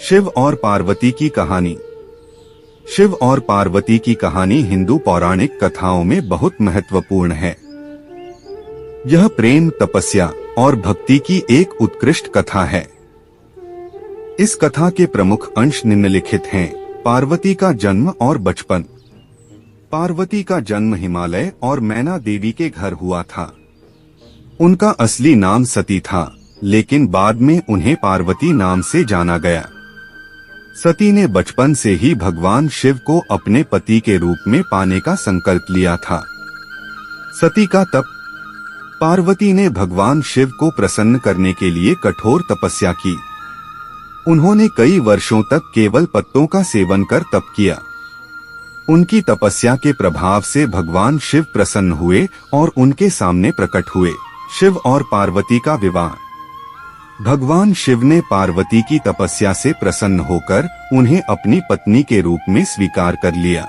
शिव और पार्वती की कहानी। शिव और पार्वती की कहानी हिंदू पौराणिक कथाओं में बहुत महत्वपूर्ण है। यह प्रेम, तपस्या और भक्ति की एक उत्कृष्ट कथा है। इस कथा के प्रमुख अंश निम्नलिखित हैं। पार्वती का जन्म और बचपन। पार्वती का जन्म हिमालय और मैना देवी के घर हुआ था। उनका असली नाम सती था, लेकिन बाद में उन्हें पार्वती नाम से जाना गया। सती ने बचपन से ही भगवान शिव को अपने पति के रूप में पाने का संकल्प लिया था। सती का तप। पार्वती ने भगवान शिव को प्रसन्न करने के लिए कठोर तपस्या की। उन्होंने कई वर्षों तक केवल पत्तों का सेवन कर तप किया। उनकी तपस्या के प्रभाव से भगवान शिव प्रसन्न हुए और उनके सामने प्रकट हुए। शिव और पार्वती का विवाह। भगवान शिव ने पार्वती की तपस्या से प्रसन्न होकर उन्हें अपनी पत्नी के रूप में स्वीकार कर लिया।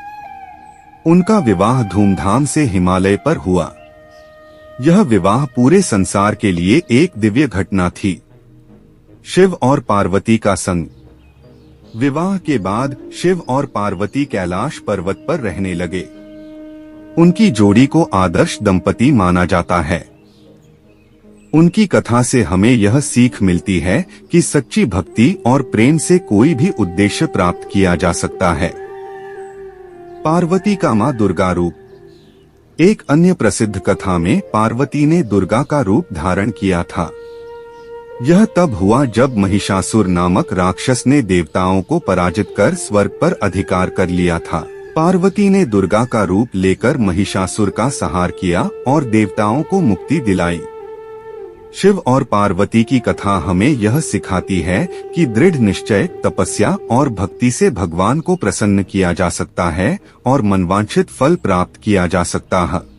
उनका विवाह धूमधाम से हिमालय पर हुआ। यह विवाह पूरे संसार के लिए एक दिव्य घटना थी। शिव और पार्वती का संग। विवाह के बाद शिव और पार्वती कैलाश पर्वत पर रहने लगे। उनकी जोड़ी को आदर्श दंपति माना जाता है। उनकी कथा से हमें यह सीख मिलती है कि सच्ची भक्ति और प्रेम से कोई भी उद्देश्य प्राप्त किया जा सकता है। पार्वती का मां दुर्गा रूप। एक अन्य प्रसिद्ध कथा में पार्वती ने दुर्गा का रूप धारण किया था। यह तब हुआ जब महिषासुर नामक राक्षस ने देवताओं को पराजित कर स्वर्ग पर अधिकार कर लिया था। पार्वती ने दुर्गा का रूप लेकर महिषासुर का संहार किया और देवताओं को मुक्ति दिलाई। शिव और पार्वती की कथा हमें यह सिखाती है कि दृढ़ निश्चय, तपस्या और भक्ति से भगवान को प्रसन्न किया जा सकता है और मनवांछित फल प्राप्त किया जा सकता है।